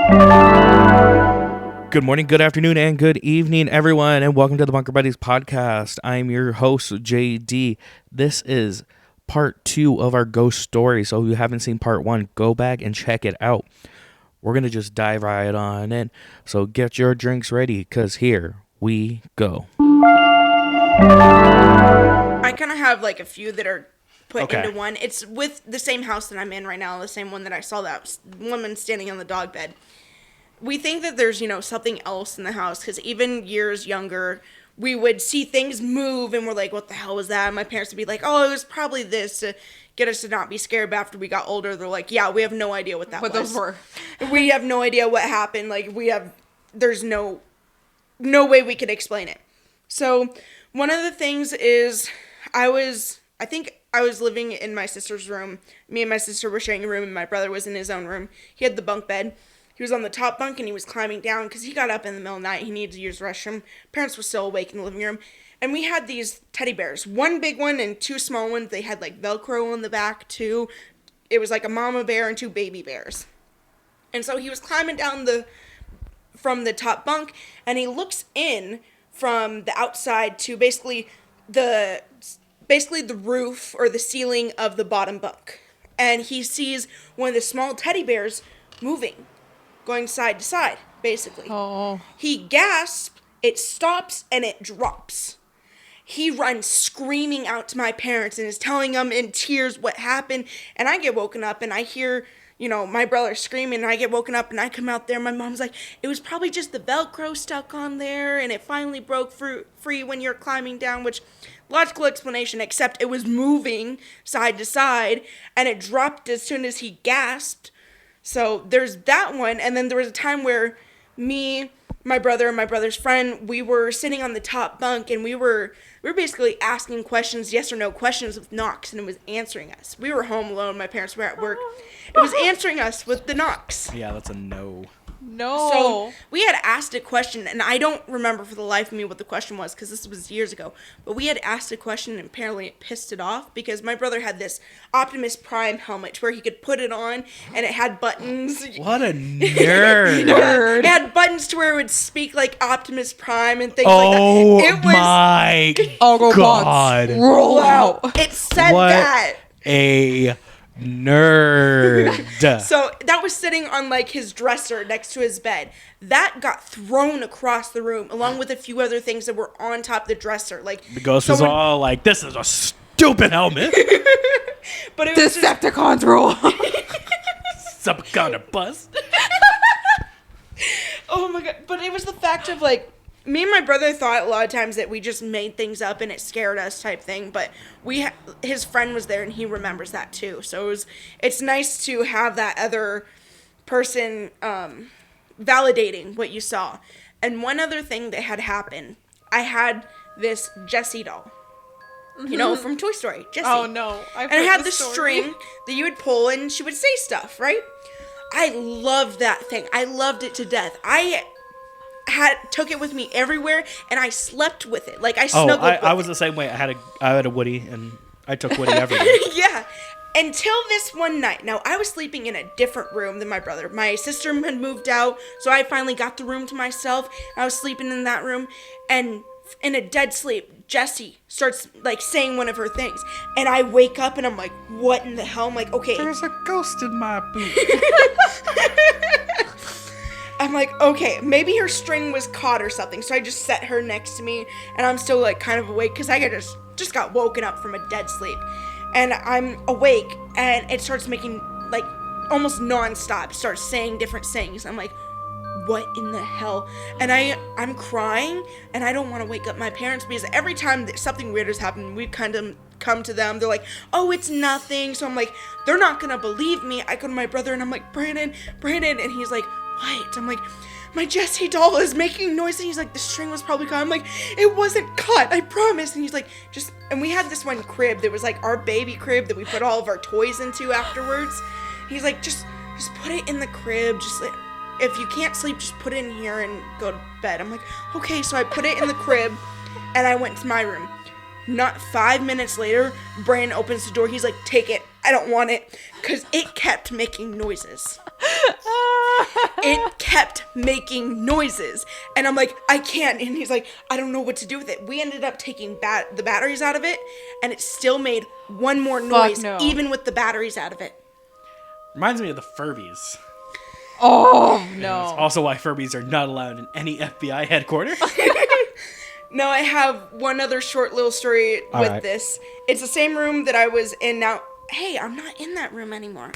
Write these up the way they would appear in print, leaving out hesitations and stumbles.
Good morning, good afternoon, and good evening, everyone, and welcome to the Bunker Buddies podcast. I'm your host, JD. This is part 2 of our ghost story, so if you haven't seen part 1, go back and check it out. We're going to just dive right on in, so get your drinks ready, because here we go. I kind of have like a few that are put into one. It's with the same house that I'm in right now, the same one that I saw that woman standing on the dog bed. We think that there's, something else in the house because even years younger, we would see things move and we're like, what the hell was that? And my parents would be like, oh, it was probably this to get us to not be scared. But after we got older, they're like, yeah, we have no idea what that was. What those were. We have no idea what happened. There's no way we could explain it. So one of the things is I think I was living in my sister's room. Me and my sister were sharing a room and my brother was in his own room. He had the bunk bed. He was on the top bunk and he was climbing down because he got up in the middle of the night. He needed to use the restroom. Parents were still awake in the living room. And we had these teddy bears. One big one and two small ones. They had like Velcro on the back too. It was like a mama bear and two baby bears. And so he was climbing down from the top bunk and he looks in from the outside to basically the roof or the ceiling of the bottom bunk. And he sees one of the small teddy bears moving. Going side to side, basically. Oh. He gasps, it stops, and it drops. He runs screaming out to my parents and is telling them in tears what happened. And I get woken up and I hear, my brother screaming. And I get woken up and I come out there. My mom's like, it was probably just the Velcro stuck on there. And it finally broke free when you're climbing down, which logical explanation, except it was moving side to side. And it dropped as soon as he gasped. So there's that one, and then there was a time where me, my brother, and my brother's friend, we were sitting on the top bunk, and we were basically asking questions, yes or no questions with knocks, and it was answering us. We were home alone, my parents were at work. It was answering us with the knocks. Yeah, that's a no. No. So we had asked a question, and I don't remember for the life of me what the question was because this was years ago. But we had asked a question, and apparently it pissed it off because my brother had this Optimus Prime helmet where he could put it on, and it had buttons. What a nerd. It had buttons to where it would speak like Optimus Prime and things like that. It was, my Autobots, God. roll out. It said What that. A nerd. So that was sitting on like his dresser next to his bed. That got thrown across the room along with a few other things that were on top of the dresser. Like The ghost was all like, this is a stupid helmet. but it was Decepticons rule. Some kind of bust. Oh my God. But it was the fact of like, me and my brother thought a lot of times that we just made things up and it scared us type thing. But his friend was there and he remembers that too. So it's nice to have that other person validating what you saw. And one other thing that had happened, I had this Jessie doll. From Toy Story, Jessie. Oh no. And it had this string that you would pull and she would say stuff, right? I loved that thing. I loved it to death. I took it with me everywhere and I slept with it. Like I snuggled with it. I was the same way. I had a Woody and I took Woody everywhere. Yeah. Until this one night. Now, I was sleeping in a different room than my brother. My sister had moved out, so I finally got the room to myself. I was sleeping in that room, and in a dead sleep, Jessie starts, like, saying one of her things. And I wake up, and I'm like, what in the hell? I'm like, okay. There's a ghost in my boot. I'm like, okay, maybe her string was caught or something. So I just set her next to me, and I'm still, like, kind of awake, because I just got woken up from a dead sleep. And I'm awake, and it starts making, like, almost nonstop, starts saying different things. I'm like, what in the hell? And I'm crying, and I don't want to wake up my parents, because every time that something weird has happened, we've kind of come to them. They're like, oh, it's nothing. So I'm like, they're not going to believe me. I go to my brother, and I'm like, Brandon, and he's like, what? I'm like, my Jessie doll is making noise. And he's like, the string was probably caught. I'm like, it wasn't caught, I promise. And he's like, and we had this one crib that was like our baby crib that we put all of our toys into afterwards. He's like, just put it in the crib. Just like, if you can't sleep, just put it in here and go to bed. I'm like, okay. So I put it in the crib and I went to my room. Not 5 minutes later, Brandon opens the door. He's like, take it. I don't want it. Because it kept making noises. it kept making noises. And I'm like, I can't. And he's like, I don't know what to do with it. We ended up taking the batteries out of it, and it still made one more noise, no. even with the batteries out of it. Reminds me of the Furbies. Oh, That's no. also why Furbies are not allowed in any FBI headquarters. No, I have one other short little story with right. this. It's the same room that I was in now. Hey, I'm not in that room anymore.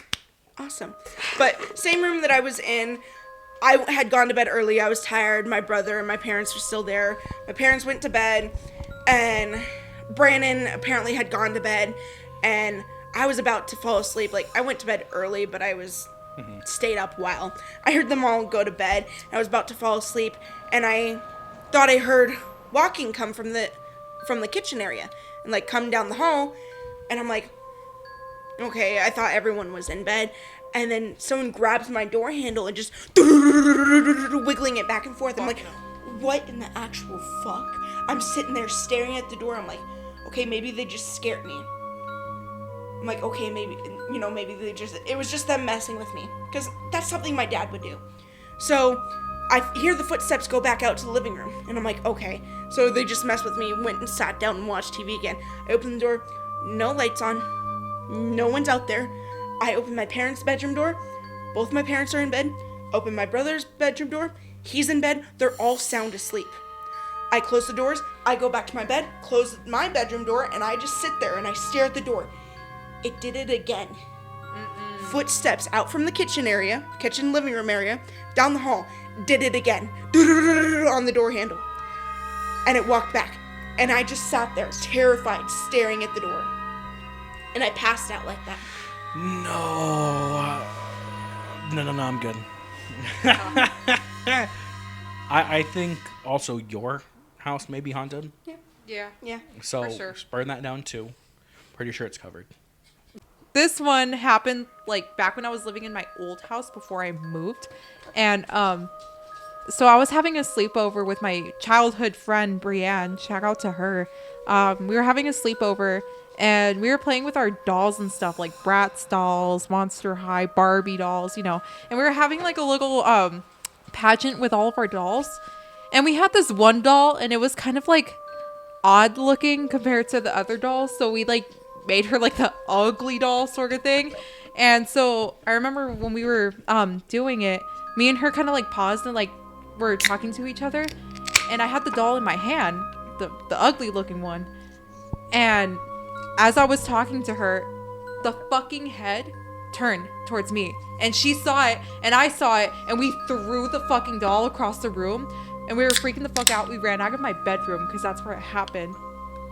Awesome. But same room that I was in. I had gone to bed early. I was tired. My brother and my parents were still there. My parents went to bed, and Brandon apparently had gone to bed, and I was about to fall asleep. Like, I went to bed early, but I was stayed up while. I heard them all go to bed. I was about to fall asleep, and I thought I heard walking come from the kitchen area and like come down the hall, and I'm like, okay, I thought everyone was in bed, and then someone grabs my door handle and just wiggling it back and forth. I'm like, what in the actual fuck? I'm sitting there staring at the door. I'm like, okay, maybe they just scared me. I'm like, okay, maybe it was just them messing with me, because that's something my dad would do. So I hear the footsteps go back out to the living room, and I'm like, okay. So they just messed with me, went and sat down and watched TV again. I opened the door, no lights on, no one's out there. I open my parents' bedroom door, both my parents are in bed. Open my brother's bedroom door, he's in bed, they're all sound asleep. I close the doors, I go back to my bed, close my bedroom door, and I just sit there and I stare at the door. It did it again. Footsteps out from the kitchen living room area, down the hall, did it again. On the door handle. And it walked back. And I just sat there, terrified, staring at the door. And I passed out like that. No, I'm good. I think also your house may be haunted. Yeah. Yeah. So For sure. just burn that down too. Pretty sure it's covered. This one happened like back when I was living in my old house before I moved. And so I was having a sleepover with my childhood friend Brienne. Shout out to her. We were having a sleepover and we were playing with our dolls and stuff, like Bratz dolls, Monster High, Barbie dolls, you know. And we were having like a little pageant with all of our dolls. And we had this one doll and it was kind of like odd looking compared to the other dolls. So we like made her like the ugly doll sort of thing. And so I remember when we were doing it, me and her kind of like paused and like were talking to each other, and I had the doll in my hand, the ugly looking one, and as I was talking to her, the fucking head turned towards me, and she saw it and I saw it, and we threw the fucking doll across the room, and we were freaking the fuck out. We ran out of my bedroom because that's where it happened.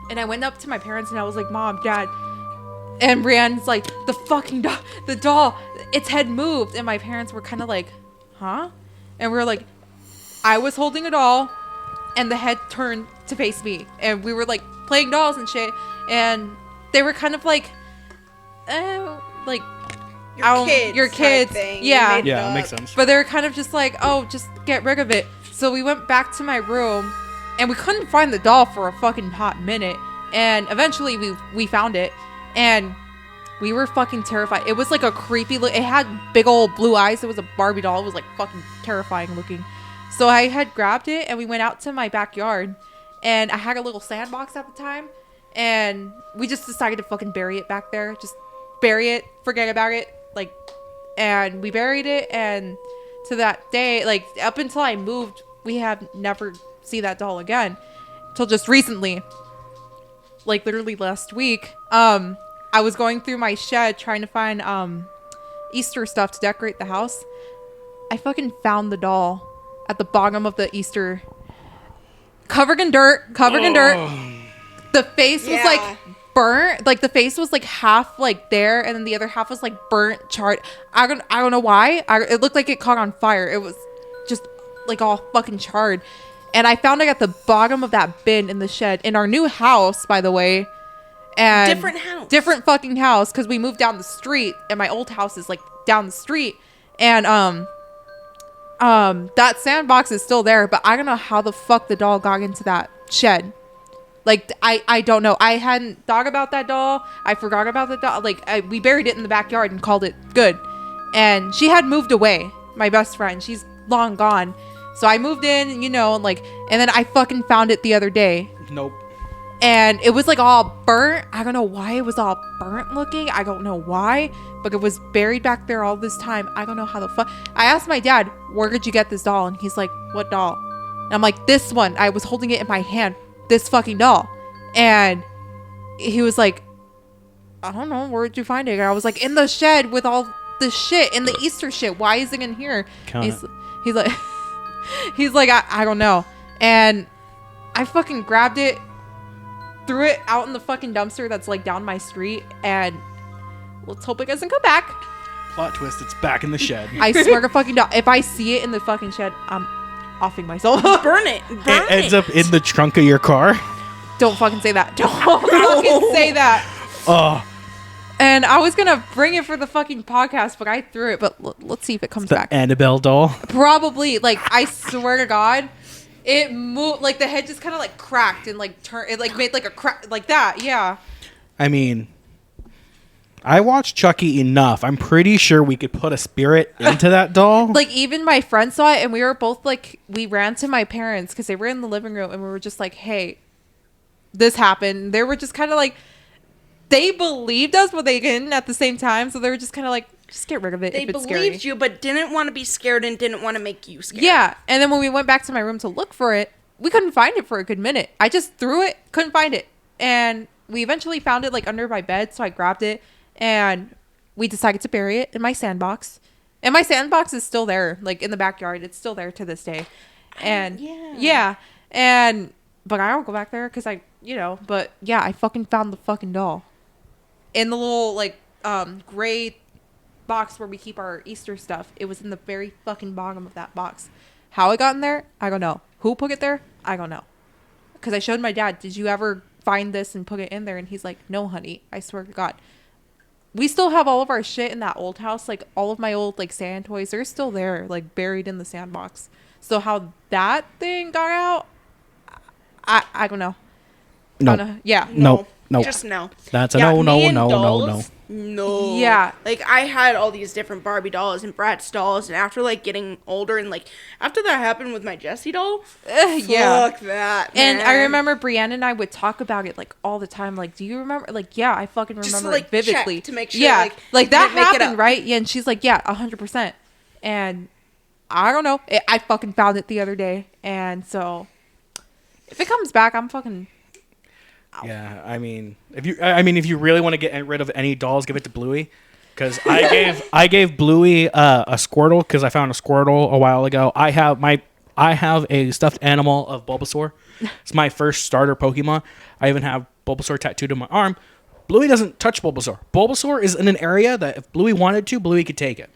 And I went up to my parents and I was like, Mom, Dad. And Brienne's like, the doll, its head moved. And my parents were kind of like, huh? And we were like, I was holding a doll and the head turned to face me. And we were like playing dolls and shit. And they were kind of like, like, your kids. Thing. Yeah. Yeah, it makes sense. But they were kind of just like, oh, just get rid of it. So we went back to my room and we couldn't find the doll for a fucking hot minute. And eventually we found it. And we were fucking terrified. It was like a creepy look. It had big old blue eyes. It was a Barbie doll. It was like fucking terrifying looking. So I had grabbed it and we went out to my backyard. And I had a little sandbox at the time. And we just decided to fucking bury it back there. Just bury it. Forget about it. Like, and we buried it. And to that day, like up until I moved, we have never seen that doll again. Till just recently. Like literally last week, I was going through my shed trying to find Easter stuff to decorate the house. I fucking found the doll at the bottom of the Easter, covered in dirt. The face was like burnt, like the face was like half like there, and then the other half was like burnt, charred. I don't know why. It looked like it caught on fire. It was just like all fucking charred. And I found it at the bottom of that bin in the shed in our new house, by the way. And different fucking house, because we moved down the street, and my old house is like down the street. And that sandbox is still there, but I don't know how the fuck the doll got into that shed. Like I don't know. I hadn't thought about that doll. I forgot about the doll. Like we buried it in the backyard and called it good. And she had moved away. My best friend, she's long gone. So I moved in, and then I fucking found it the other day. Nope. And it was like all burnt. I don't know why it was all burnt looking. I don't know why, but it was buried back there all this time. I don't know how the fuck. I asked my dad, where did you get this doll? And he's like, what doll? And I'm like, this one. I was holding it in my hand, this fucking doll. And he was like, I don't know, where did you find it? And I was like, in the shed with all the shit, in the Easter shit. Why is it in here? He's like, he's like, I don't know. And I fucking grabbed it, threw it out in the fucking dumpster that's like down my street, and let's hope it doesn't come back. Plot twist, it's back in the shed. I swear to fucking God, if I see it in the fucking shed, I'm offing myself. Burn it. Burn It ends up in the trunk of your car. Don't fucking say that. Don't fucking say that. Oh, And I was gonna bring it for the fucking podcast, but I threw it. But let's see if it comes the back. Annabelle doll. Probably. Like, I swear to God, it moved. Like, the head just kind of like cracked and like turned. It like made like a crack like that. Yeah. I mean, I watched Chucky enough. I'm pretty sure we could put a spirit into that doll. Like, even my friend saw it, and we were both like, we ran to my parents because they were in the living room, and we were just like, hey, this happened. They were just kind of like, they believed us, but they didn't at the same time. So they were just kind of like, just get rid of it. They if it's believed scary. you, but didn't want to be scared and didn't want to make you scared. Yeah. And then when we went back to my room to look for it, we couldn't find it for a good minute. I just threw it, couldn't find it. And we eventually found it like under my bed. So I grabbed it and we decided to bury it in my sandbox. And my sandbox is still there, like in the backyard. It's still there to this day. And yeah. And, but I don't go back there because but yeah, I fucking found the fucking doll in the little like gray box where we keep our Easter stuff. It was in the very fucking bottom of that box. How it got in there, I don't know. Who put it there, I don't know. Because I showed my dad, did you ever find this and put it in there? And he's like, no, honey, I swear to God. We still have all of our shit in that old house. Like, all of my old like sand toys, they're still there, like buried in the sandbox. So how that thing got out, I don't know. No. I don't know. Yeah. No. Just no. That's a Yeah, no. me and dolls, No. Yeah. Like, I had all these different Barbie dolls and Bratz dolls, and after like getting older and like after that happened with my Jessie doll, Yeah. fuck that. And I man. remember Brianna and I would talk about it like all the time. Like, do you remember? Like, yeah, I fucking remember Just to, like, it vividly. check to make sure, yeah, like, that you didn't make it happened, up. right? Yeah, and she's like, yeah, 100%. And I don't know. I fucking found it the other day, and so if it comes back, I'm fucking. Yeah, I mean, if you really want to get rid of any dolls, give it to Bluey, because I gave Bluey a Squirtle because I found a Squirtle a while ago. I have a stuffed animal of Bulbasaur. It's my first starter Pokemon. I even have Bulbasaur tattooed on my arm. Bluey doesn't touch Bulbasaur. Bulbasaur is in an area that if Bluey wanted to, Bluey could take it.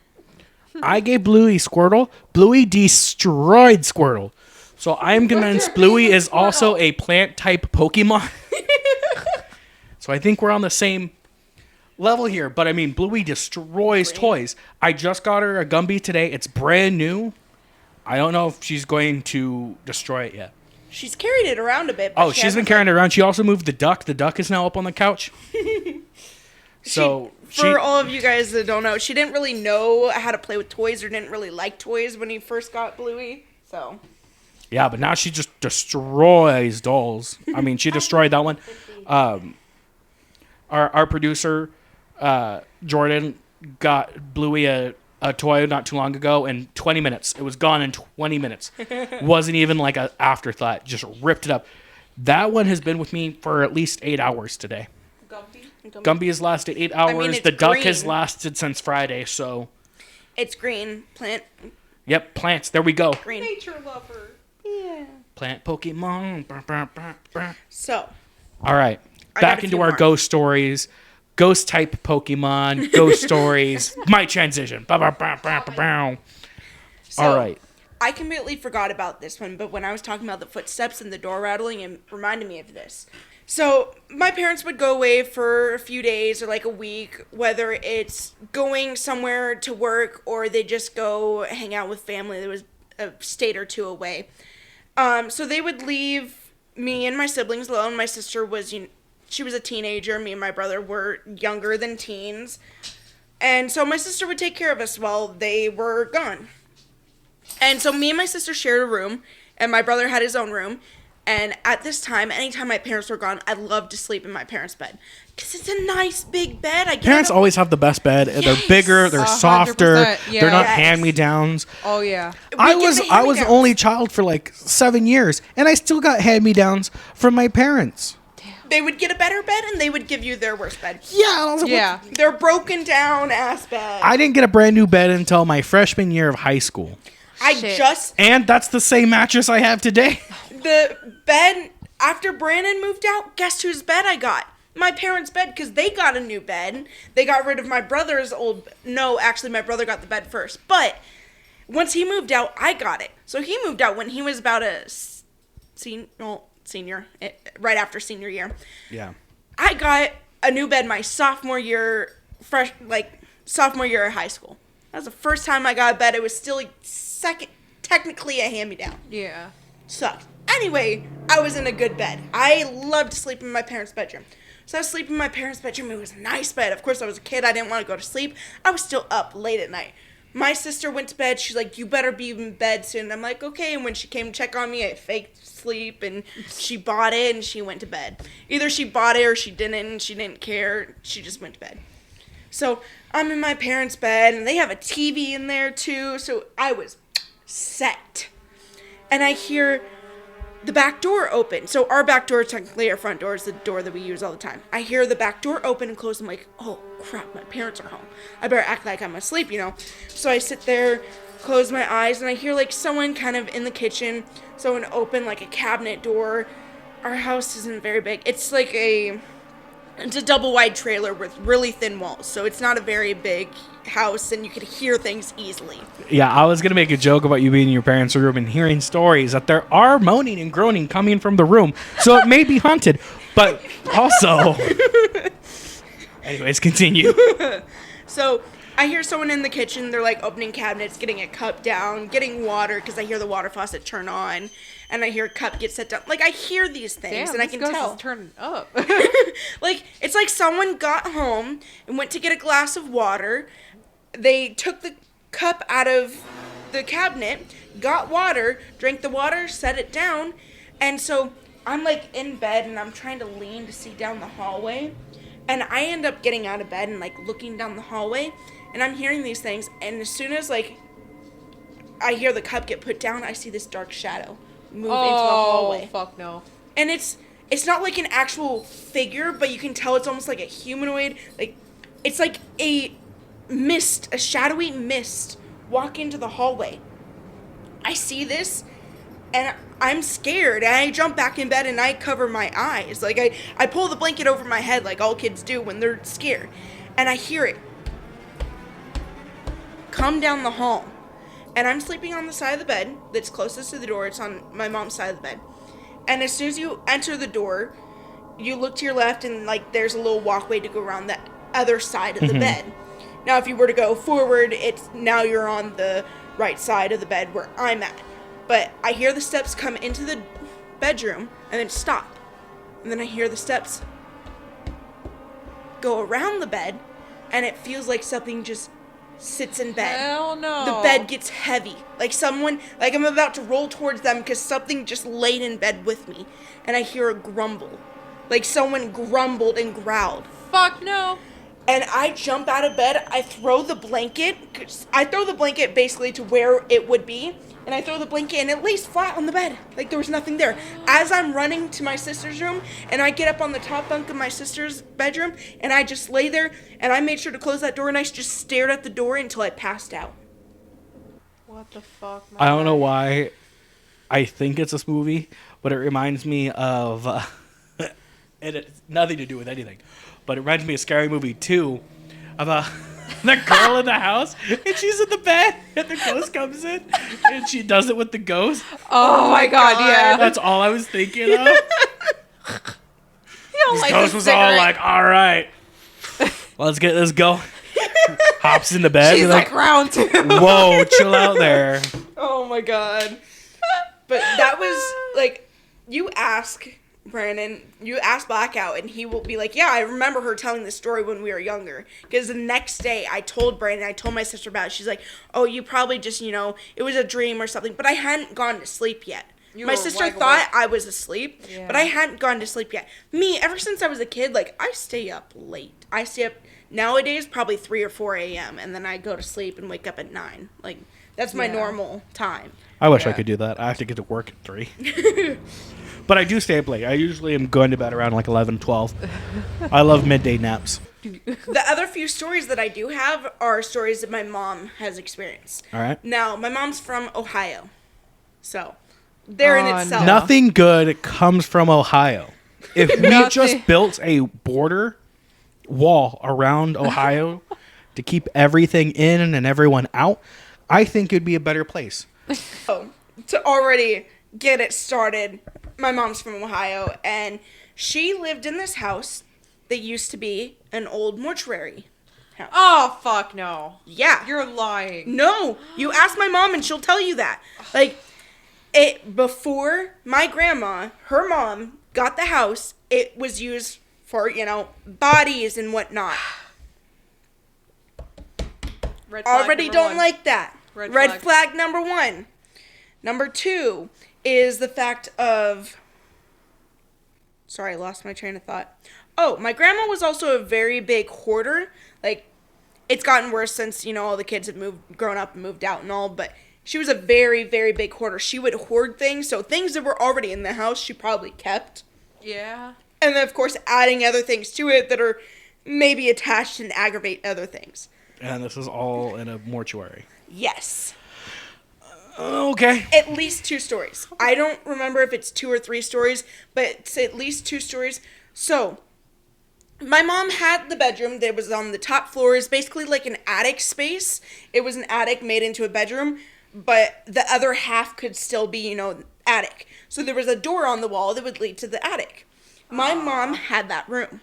I gave Bluey Squirtle. Bluey destroyed Squirtle. So I'm convinced Bluey is also a plant type Pokemon. So I think we're on the same level here. But I mean, Bluey destroys toys. I just got her a Gumby today. It's brand new. I don't know if she's going to destroy it yet. She's carried it around a bit. But Oh, she's been carrying it around. She also moved the duck. The duck is now up on the couch. So for all of you guys that don't know, she didn't really know how to play with toys or didn't really like toys when he first got Bluey. So yeah, but now she just destroys dolls. I mean, she destroyed that one. Our producer, Jordan, got Bluey a toy not too long ago in 20 minutes. It was gone in 20 minutes. Wasn't even like an afterthought. Just ripped it up. That one has been with me for at least 8 hours today. Gumby has lasted 8 hours. it's The duck has green. lasted since Friday, so... it's green plant. Yep, plants. There we go. Green. Nature lover. Yeah. Plant Pokemon. Brr, brr, brr, brr. So All right. I got Back a into few our more. ghost stories. Ghost type Pokemon. Ghost stories. My transition. Bow, bow, bow, bow, bow, bow. All right. I completely forgot about this one, but when I was talking about the footsteps and the door rattling, it reminded me of this. So my parents would go away for a few days or like a week, whether it's going somewhere to work or they just go hang out with family that was a state or two away. So they would leave me and my siblings alone. My sister was, she was a teenager. Me and my brother were younger than teens. And so my sister would take care of us while they were gone. And so me and my sister shared a room, and my brother had his own room. And at this time, anytime my parents were gone, I loved to sleep in my parents' bed. Because it's a nice big bed. Parents always have the best bed. Yes. They're bigger. They're softer. 100%, yeah. They're not Yes. hand-me-downs. Oh yeah. I We get was the the hand-me-downs. only child for like 7 years, and I still got hand-me-downs from my parents. They would get a better bed, and they would give you their worst bed. Yeah. I was like, Yeah. Their broken down ass bed. I didn't get a brand new bed until my freshman year of high school. Shit. And that's the same mattress I have today. The bed, after Brandon moved out, guess whose bed I got? My parents' bed, because they got a new bed. They got rid of my brother's old... No, actually, my brother got the bed first. But once he moved out, I got it. So he moved out when he was about a senior, right after senior year. Yeah. I got a new bed my sophomore year, sophomore year of high school. That was the first time I got a bed. It was still technically a hand-me-down. Yeah. Sucked. Anyway, I was in a good bed. I loved to sleep in my parents' bedroom. So I was sleeping in my parents' bedroom. It was a nice bed. Of course, I was a kid. I didn't want to go to sleep. I was still up late at night. My sister went to bed. She's like, you better be in bed soon. I'm like, okay. And when she came to check on me, I faked sleep, and she bought it, and she went to bed. Either she bought it or she didn't, and she didn't care. She just went to bed. So I'm in my parents' bed, and they have a TV in there, too. So I was set. And I hear the back door open. So our back door, technically our front door, is the door that we use all the time. I hear the back door open and close. I'm like, oh crap, my parents are home. I better act like I'm asleep, you know. So I sit there, close my eyes, and I hear like someone kind of in the kitchen, someone open like a cabinet door. Our house isn't very big. It's like it's a double wide trailer with really thin walls. So it's not a very big house, and you could hear things easily. Yeah, I was going to make a joke about you being in your parents' room and hearing stories that there are moaning and groaning coming from the room. So it may be haunted, but also... Anyways, continue. So I hear someone in the kitchen. They're like opening cabinets, getting a cup down, getting water, because I hear the water faucet turn on, and I hear a cup get set down. Like, I hear these things, and I can tell. Is turning up. Like, it's like someone got home and went to get a glass of water. They took the cup out of the cabinet, got water, drank the water, set it down, and so I'm like in bed, and I'm trying to lean to see down the hallway. And I end up getting out of bed and, like, looking down the hallway. And I'm hearing these things. And as soon as, like, I hear the cup get put down, I see this dark shadow move into the hallway. Oh, fuck no. And it's not, like, an actual figure, but you can tell it's almost like a humanoid. Like, it's like a shadowy mist walk into the hallway. I see this, and I'm scared, and I jump back in bed, and I cover my eyes. Like, I pull the blanket over my head like all kids do when they're scared. And I hear it come down the hall. And I'm sleeping on the side of the bed that's closest to the door. It's on my mom's side of the bed. And as soon as you enter the door, you look to your left, and, like, there's a little walkway to go around the other side of the bed. Now, if you were to go forward, now you're on the right side of the bed where I'm at. But I hear the steps come into the bedroom and then stop. And then I hear the steps go around the bed, and it feels like something just sits in bed. Hell no. The bed gets heavy. Like I'm about to roll towards them because something just laid in bed with me. And I hear a grumble. Like someone grumbled and growled. Fuck no. And I jump out of bed. I throw the blanket. I throw the blanket basically to where it would be. And I throw the blanket, and it lays flat on the bed. Like there was nothing there. As I'm running to my sister's room, and I get up on the top bunk of my sister's bedroom, and I just lay there, and I made sure to close that door, and I just stared at the door until I passed out. What the fuck? I don't know why I think it's this movie, but it reminds me of... and it's nothing to do with anything. But it reminds me of Scary Movie 2 about the girl in the house, and she's in the bed, and the ghost comes in, and she does it with the ghost. Oh my god, yeah. That's all I was thinking of. You don't This like ghost the was all cigarette. like, all right, let's get this going. Hops in the bed. She's You're like round two. whoa, chill out there. Oh my god. But that was, like, you ask Brandon, you ask Blackout, and he will be like, yeah, I remember her telling this story when we were younger. Because the next day, I told Brandon, I told my sister about it. She's like, oh, you probably just, it was a dream or something. But I hadn't gone to sleep yet. My sister thought I was asleep, but I hadn't gone to sleep yet. Me, ever since I was a kid, like, I stay up late. I stay up, nowadays, probably 3 or 4 a.m., and then I go to sleep and wake up at 9. Like, that's my normal time. I wish I could do that. I have to get to work at 3. But I do stay up late. I usually am going to bed around like 11, 12. I love midday naps. The other few stories that I do have are stories that my mom has experienced. All right. Now, my mom's from Ohio. So, there in itself. no. Nothing good comes from Ohio. If we Nothing. just built a border wall around Ohio to keep everything in and everyone out, I think it'd be a better place. So, to already get it started, my mom's from Ohio, and she lived in this house that used to be an old mortuary house. Oh, fuck no. Yeah. You're lying. No, you ask my mom and she'll tell you that. Like, before my grandma, her mom, got the house, it was used for, bodies and whatnot. Red flag Already number don't one. like that. Red Red flag. flag number 1. Number 2 is the fact of... Sorry, I lost my train of thought. Oh, my grandma was also a very big hoarder. Like, it's gotten worse since, all the kids have grown up and moved out and all, but she was a very, very big hoarder. She would hoard things, so things that were already in the house, she probably kept. Yeah. And then, of course, adding other things to it that are maybe attached and aggravate other things. And this is all in a mortuary. Yes. Okay. At least 2 stories. I don't remember if it's 2 or 3 stories, but it's at least 2 stories. So, my mom had the bedroom that was on the top floor. It's basically like an attic space. It was an attic made into a bedroom, but the other half could still be, attic. So there was a door on the wall that would lead to the attic. My mom had that room.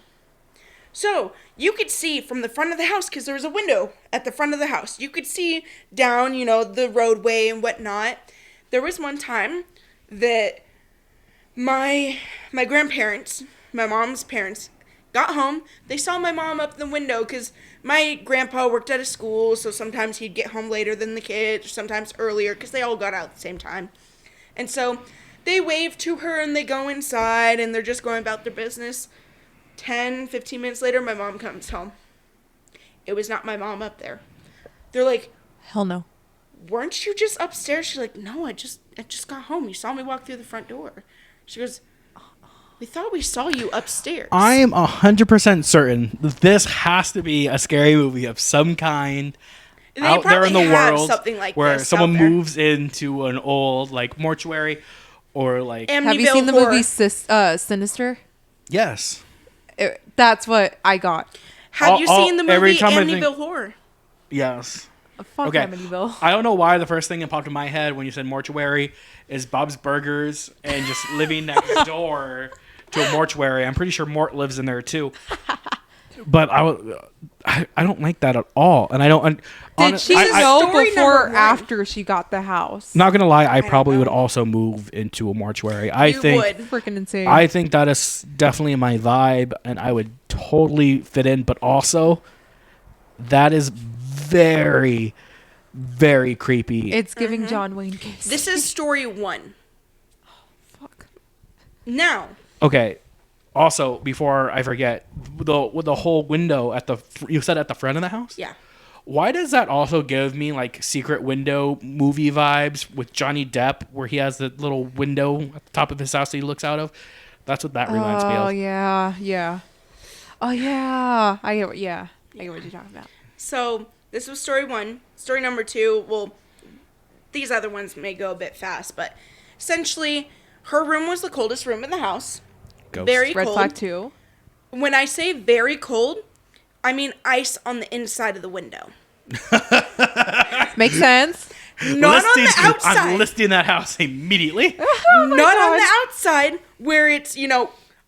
So, you could see from the front of the house, because there was a window at the front of the house. You could see down, the roadway and whatnot. There was one time that my grandparents, my mom's parents, got home. They saw my mom up the window, because my grandpa worked at a school, so sometimes he'd get home later than the kids, or sometimes earlier, because they all got out at the same time. And so, they wave to her, and they go inside, and they're just going about their business. 10, 15 minutes later, my mom comes home. It was not my mom up there. They're like, Hell no. weren't you just upstairs? She's like, no, I just got home. You saw me walk through the front door. She goes, we thought we saw you upstairs. I am 100% certain that this has to be a scary movie of some kind They out there in the probably have world something like where this someone out there. moves into an old mortuary or Have you Amityville seen the Horror. movie Sinister? yes. That's what I got. Have you All- seen the every movie time I think- Amityville Horror? Yes. Fuck Okay. Amityville. I don't know why the first thing that popped in my head when you said mortuary is Bob's Burgers and just living next door to a mortuary. I'm pretty sure Mort lives in there too. But I don't like that at all. And I don't... Did she I- know Story before number or 1. after she got the house? Not gonna lie, I don't probably would know. also move into a mortuary. You would. Freaking insane. I think that is definitely my vibe, and I would totally fit in. But also, that is very, very creepy. It's giving John Wayne Gacy. This is story 1. Fuck. Now, Okay. Also, before I forget, with the whole window at you said at the front of the house. yeah. Why does that also give me Secret Window movie vibes with Johnny Depp, where he has the little window at the top of his house that he looks out of? That's what that reminds me Oh of. yeah. Oh yeah. I get what you're talking about. So, this was story 1. Story number 2, well, these other ones may go a bit fast, but essentially, her room was the coldest room in the house. Ghost. Very Red cold. flag 2. When I say very cold, I mean ice on the inside of the window. Makes sense. Not on the outside. I'm listing that house immediately. Oh my Not on God. the outside where it's,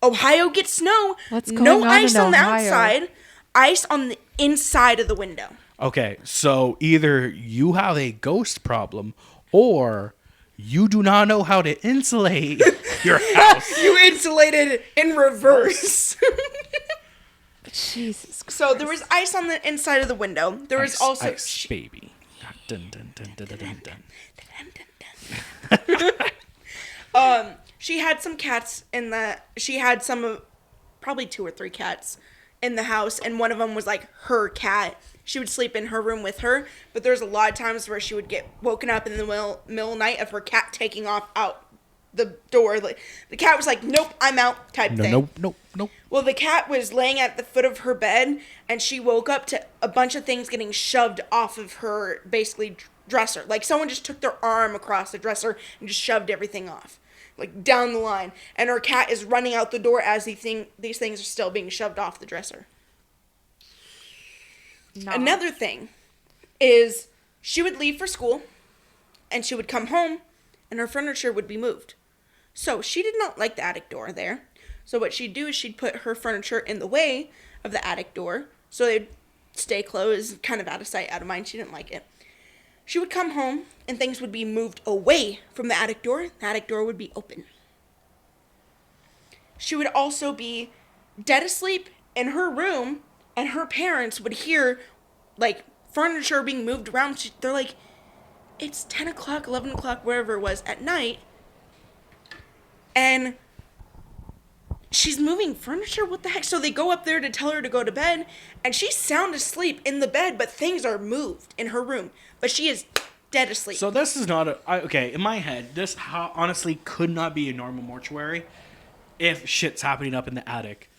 Ohio gets snow. What's no going on ice in on the Ohio? outside. Ice on the inside of the window. Okay, so either you have a ghost problem or you do not know how to insulate your house. You insulated in reverse. Jesus Christ. So there was ice on the inside of the window. There was also ice, baby. Dun, dun, dun, dun, dun, dun, dun. She had some cats in the. She had probably 2 or 3 cats in the house, and one of them was like her cat. She would sleep in her room with her, but there's a lot of times where she would get woken up in the middle of the night of her cat taking off out the door. Like the cat was like, "Nope, I'm out," type thing. Nope. Well, the cat was laying at the foot of her bed, and she woke up to a bunch of things getting shoved off of her, basically, dresser. Like, someone just took their arm across the dresser and just shoved everything off, like, down the line. And her cat is running out the door as these things are still being shoved off the dresser. No. Another thing is she would leave for school, and she would come home, and her furniture would be moved. So she did not like the attic door there. So what she'd do is she'd put her furniture in the way of the attic door, so they'd stay closed, kind of out of sight, out of mind. She didn't like it. She would come home, and things would be moved away from the attic door. The attic door would be open. She would also be dead asleep in her room, and her parents would hear, like, furniture being moved around. They're like, it's 10 o'clock, 11 o'clock, wherever it was, at night, and she's moving furniture? What the heck? So they go up there to tell her to go to bed, and she's sound asleep in the bed, but things are moved in her room. But she is dead asleep. So this is not okay, in my head, this honestly could not be a normal mortuary if shit's happening up in the attic.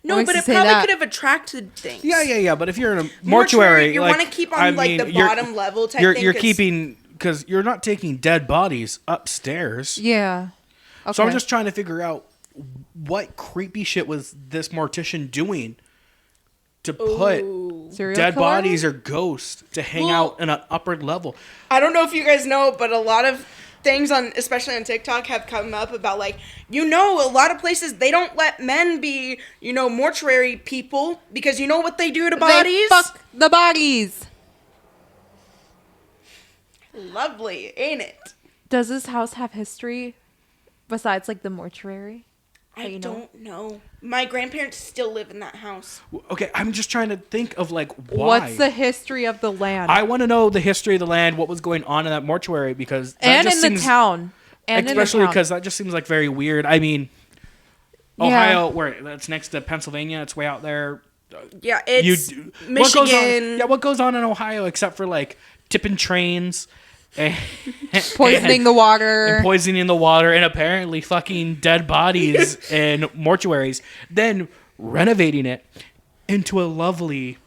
No, but it probably could have attracted things. Yeah. But if you're in a mortuary, you like, want to keep on the bottom level type thing. You're keeping, because you're not taking dead bodies upstairs. Yeah. Okay. So I'm just trying to figure out what creepy shit was this mortician doing to put Serial dead killer? bodies or ghosts to hang out in an upper level. I don't know if you guys know, but a lot of things especially on TikTok have come up about, like, a lot of places they don't let men be, mortuary people, because you know what they do to bodies? They fuck the bodies. Lovely, ain't it? Does this house have history besides, like, the mortuary? I don't know. My grandparents still live in that house. Okay, I'm just trying to think of, like, why. What's the history of the land? I want to know the history of the land, what was going on in that mortuary, because that and just in the seems, town. And especially because that just seems like very weird. I mean, Ohio, Yeah. where that's next to Pennsylvania, it's way out there. Yeah, it's Michigan. What goes on in Ohio except for, like, tipping trains and poisoning the water. and poisoning the water, and apparently fucking dead bodies in mortuaries, then renovating it into a lovely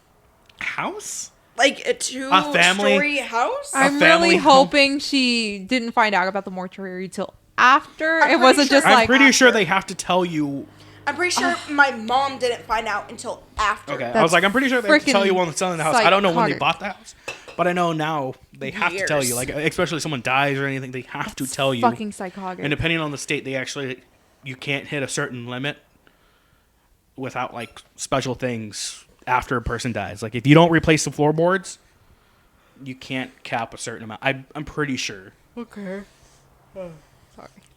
house? Like a two-story house? I'm family really home. hoping she didn't find out about the mortuary till after. I'm It wasn't pretty just sure- like I'm pretty sure they have to tell you. I'm pretty sure my mom didn't find out until after. Okay, I That's was like, I'm pretty sure they have to tell you freaking when selling the house. I don't know when they psychotic. bought the house, but I know now they have to tell you. Years. Like, especially if someone dies or anything, they have to tell you. fucking psychotic. And depending on the state, you can't hit a certain limit without, like, special things after a person dies. Like, if you don't replace the floorboards, you can't cap a certain amount. I'm pretty sure. Okay. Sorry.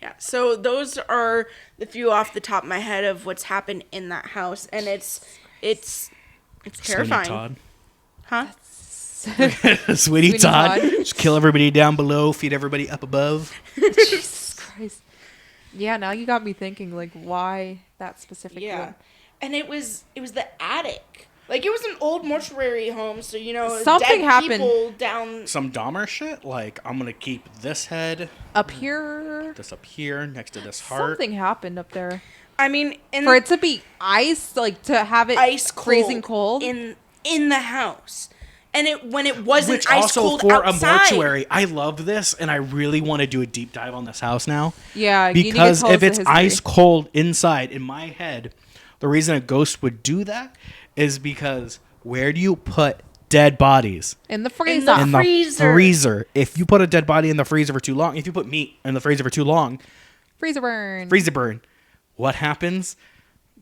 Yeah, so those are the few off the top of my head of what's happened in that house, and it's terrifying. Todd. Huh? Sweetie Todd. Todd. Just kill everybody down below, feed everybody up above. Jesus Christ. Yeah, now you got me thinking, like, why that specific Yeah. room? And it was the attic. Like, it was an old mortuary home, so, Something dead happened. people down. Some Dahmer shit, like, I'm gonna keep this head, Up here, this up here, next to this heart. something happened up there. I mean, For it to be ice, like, to have it ice freezing cold. in the house. And when it wasn't Which ice also cold for outside. a mortuary, I love this, and I really want to do a deep dive on this house now. Yeah, you need to because tell us if the it's history. ice cold inside, in my head, the reason a ghost would do that is because where do you put dead bodies? In the In freezer. the In freezer. the freezer. If you put a dead body in the freezer for too long, if you put meat in the freezer for too long, Freezer burn. freezer burn. What happens?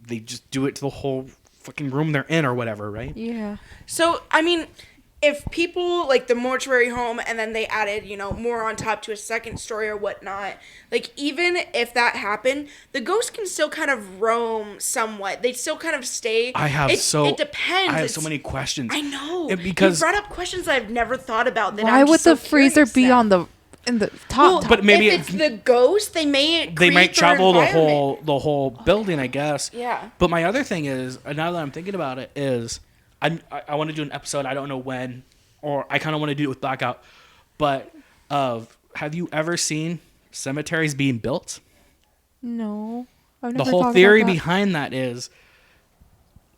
They just do it to the whole fucking room they're in or whatever, right? Yeah. So, I mean, if people like the mortuary home and then they added, more on top to a second story or whatnot, like even if that happened, the ghost can still kind of roam somewhat. They still kind of stay. It depends. I have so many questions. I know. Because you brought up questions that I've never thought about. That Why I'm would just so the freezer curious be now. in the top? But maybe if it's the ghost, they might travel the environment. whole building, I guess. Yeah. But my other thing is, now that I'm thinking about it, is I want to do an episode. I don't know when, or I kind of want to do it with Blackout. But have you ever seen cemeteries being built? No. I've The never whole thought theory about that. behind that is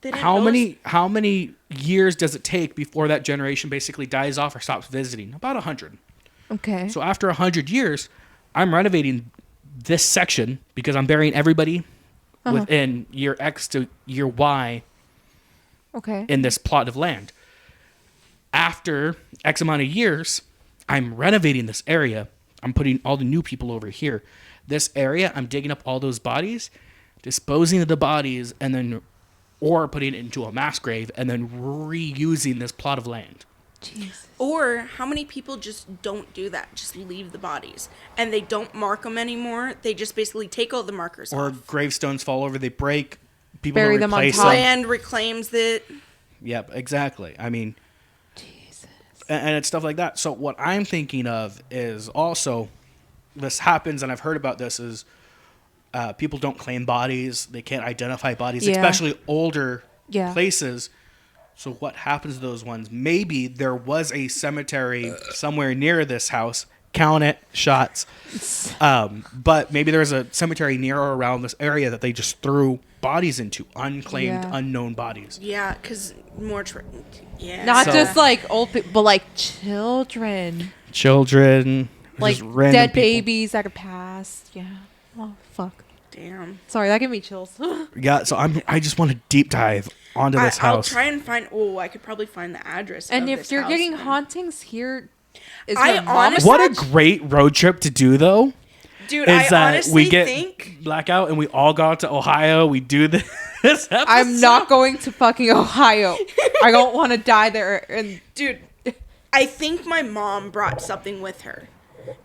They didn't how know many years does it take before that generation basically dies off or stops visiting? About 100. Okay. So after 100 years, I'm renovating this section because I'm burying everybody within year X to year Y Okay. in this plot of land. After X amount of years, I'm renovating this area. I'm putting all the new people over here. This area, I'm digging up all those bodies, disposing of the bodies, and then, or putting it into a mass grave, and then reusing this plot of land. Jesus. Or how many people just don't do that? Just leave the bodies and they don't mark them anymore. They just basically take all the markers Or off. gravestones fall over, they break, people Bury don't them on replace top. them. Land reclaims it. Yep, exactly. I mean, Jesus. and it's stuff like that. So what I'm thinking of is also, this happens, and I've heard about this, is people don't claim bodies. They can't identify bodies, Yeah. especially older Yeah. places. So what happens to those ones? Maybe there was a cemetery somewhere near this house. Count it, shots. But maybe there's a cemetery near or around this area that they just threw bodies into, unclaimed, Yeah. unknown bodies. Yeah, because yeah. Not So- just like old people, but like children. Children, Like just random dead people. babies that could pass. Yeah. Oh, fuck. Damn. Sorry, that gave me chills. Yeah, so I just want to deep dive onto this I'll house. try and find. Oh, I could probably find the address. And of if this you're house getting then. hauntings here, is I your mom honestly- What a attached? great road trip to do, though. Dude, Is I that honestly we get think. blackout and we all go out to Ohio. We do this episode. I'm not going to fucking Ohio. I don't want to die there. And Dude, I think my mom brought something with her.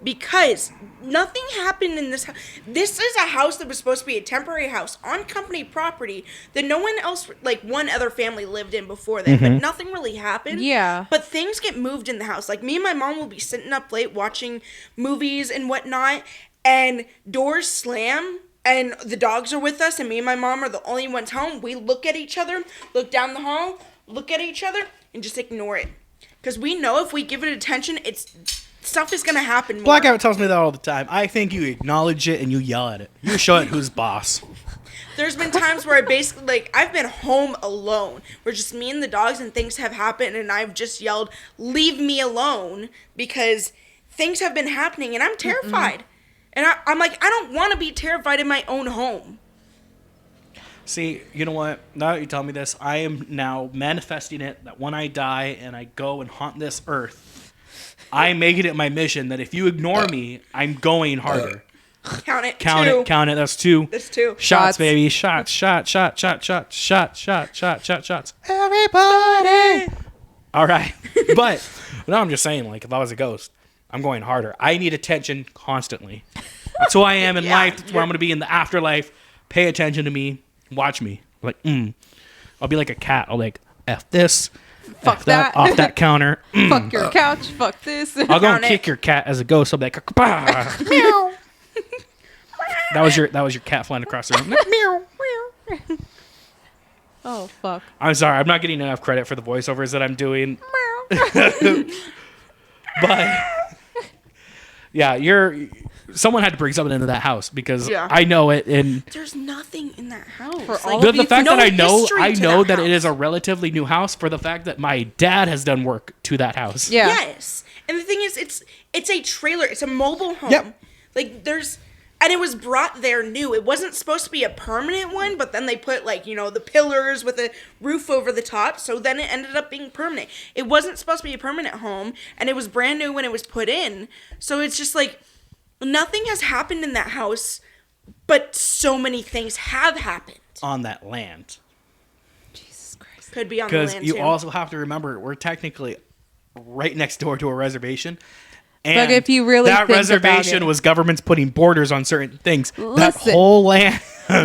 Because nothing happened in this house. This is a house that was supposed to be a temporary house on company property that no one else, like one other family lived in before that, but nothing really happened. Yeah. But things get moved in the house. Like me and my mom will be sitting up late watching movies and whatnot, and doors slam. And the dogs are with us, and me and my mom are the only ones home. We look at each other, look down the hall, look at each other, and just ignore it. Because we know if we give it attention, stuff is going to happen more. Blackout tells me that all the time. I think you acknowledge it and you yell at it. You show it who's boss. There's been times where I basically, like, I've been home alone, where just me and the dogs and things have happened, and I've just yelled, leave me alone, because things have been happening, and I'm terrified. And I'm like, I don't want to be terrified in my own home. See, you know what? Now that you tell me this, I am now manifesting it that when I die and I go and haunt this earth, I make it my mission that if you ignore me, I'm going harder. Count it. Count two. it, count it. That's two. That's two. Shots, Shots. baby. Shots, shot, shot, shot, shot, shot, shot, shot, shot, shots. Everybody. All right. But now I'm just saying, like, if I was a ghost, I'm going harder. I need attention constantly. That's who I am in Yeah. life. That's where I'm going to be in the afterlife. Pay attention to me. Watch me. Like, I'll be like a cat. I'll like, F this. Fuck F that. Off that counter. fuck your couch. Fuck this. I'll go and Count it. kick your cat as a ghost. I'll be like, bah. Meow. That was your cat flying across the room. Meow. Oh, fuck. I'm sorry. I'm not getting enough credit for the voiceovers that I'm doing. But yeah, someone had to bring something into that house because Yeah. I know it. And There's nothing in that house. For Like, all the of you fact no that I know history to that it house. is a relatively new house, for the fact that my dad has done work to that house. Yeah. Yes. And the thing is, it's a trailer. It's a mobile home. Yep. Like, and it was brought there new. It wasn't supposed to be a permanent one, but then they put, like, the pillars with a roof over the top, so then it ended up being permanent. It wasn't supposed to be a permanent home, and it was brand new when it was put in. So it's just like, nothing has happened in that house, but so many things have happened. On that land. Jesus Christ. Could be on the Because land, you too. also have to remember, we're technically right next door to a reservation. And But if you really that think about reservation it- was governments putting borders on certain things. That Listen. whole land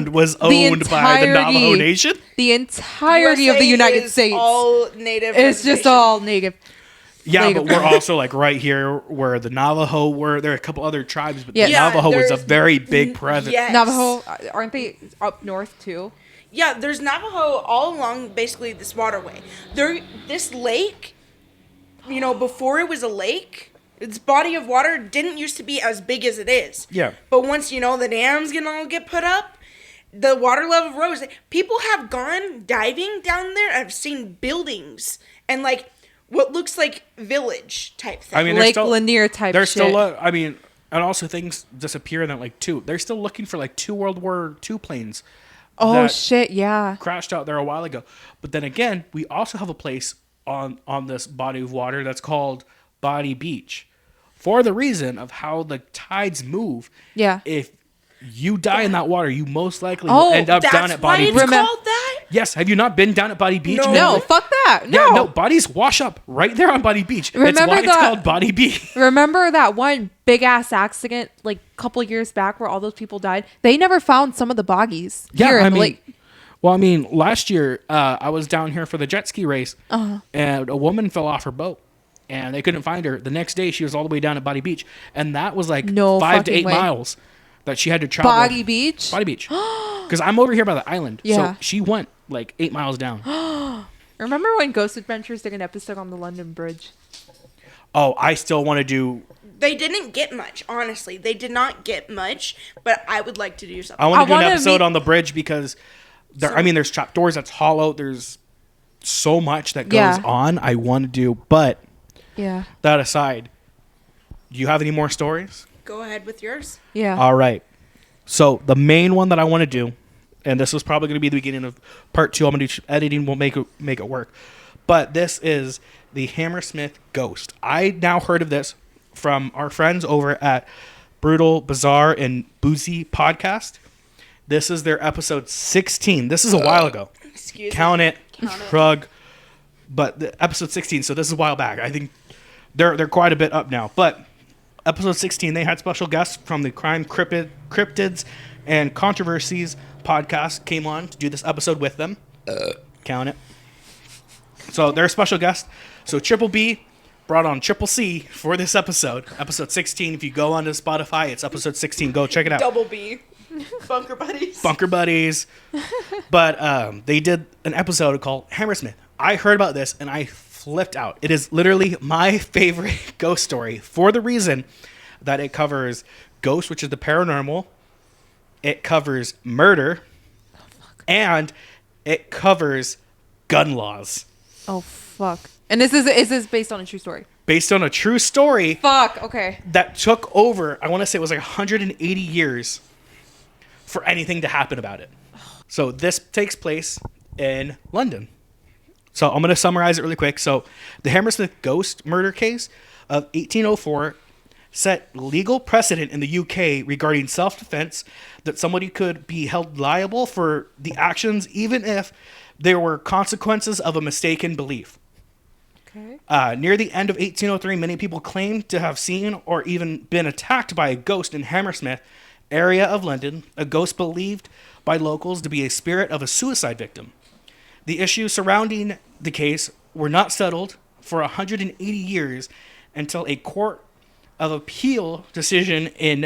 was owned by the Navajo entirety- Nation. The entirety of the USA United is States all native. is just reservation. all native. Yeah, Like- but we're also like right here where the Navajo were. There are a couple other tribes, but Yeah. the Yeah, Navajo was a there's- very big presence. Yes. Navajo, aren't they up north too? Yeah, there's Navajo all along basically this waterway. This lake, before it was a lake, its body of water didn't used to be as big as it is. Yeah. But once the dams all get put up, the water level rose. People have gone diving down there and have seen buildings and like what looks like village type thing. I mean, there's Lake still, Lanier type There's shit. still, and also things disappear in that like too. They're still looking for like 2 World War II planes. Oh that shit, yeah. crashed out there a while ago. But then again, we also have a place on this body of water that's called Body Beach, for the reason of how the tides move. Yeah. If you die in that water, you most likely Oh, will end up That's down at why Body it's Beach. Remem- called that? Yes, have you not been down at Body Beach? No. No, fuck that. No. Yeah, no, bodies wash up right there on Body Beach. It's Remember why it's the- called Body Beach. Remember that one big ass accident like a couple years back where all those people died? They never found some of the boggies here in the lake. Well, I mean, last year I was down here for the jet ski race, and a woman fell off her boat, and they couldn't find her. The next day, she was all the way down at Body Beach, and that was like No 5 to fucking 8 way. miles that she had to travel. Body Beach? Body Beach. Because I'm over here by the island, Yeah. so she went like 8 miles down. Remember when Ghost Adventures did an episode on the London Bridge? Oh, I still want to do. They didn't get much, honestly. They did not get much, but I would like to do something. I want to do an wanna episode meet- on the bridge because there's trapdoors that's hollow. There's so much that goes Yeah. on. I want to do, but Yeah. that aside, do you have any more stories? Go ahead with yours. Yeah. All right. So the main one that I want to do, and this was probably going to be the beginning of part 2. I'm going to do editing. We'll make it work. But this is the Hammersmith Ghost. I now heard of this from our friends over at Brutal, Bizarre, and Boozy Podcast. This is their episode 16. This is a while ago. Excuse Count me. it, shrug. But the episode 16. So this is a while back. I think they're quite a bit up now. But episode 16, they had special guests from the Crime Cryptids and Conspiracies podcast came on to do this episode with them. Count it. So they're a special guest. So Triple B brought on Triple C for this episode. Episode 16. If you go onto Spotify, it's episode 16. Go check it out. Double B. Bunker Buddies. Bunker Buddies. But they did an episode called Hammersmith. I heard about this and I flipped out. It is literally my favorite ghost story for the reason that it covers ghosts, which is the paranormal. It covers murder. And it covers gun laws. Oh fuck. And is this based on a true story? Based on a true story Fuck. Okay. that took over, I want to say it was like 180 years for anything to happen about it. So this takes place in London. So I'm going to summarize it really quick. So the Hammersmith ghost murder case of 1804 set legal precedent in the UK regarding self-defense, that somebody could be held liable for the actions even if there were consequences of a mistaken belief. Okay. Near the end of 1803, many people claimed to have seen or even been attacked by a ghost in Hammersmith area of London, a ghost believed by locals to be a spirit of a suicide victim. The issues surrounding the case were not settled for 180 years until a court of appeal decision in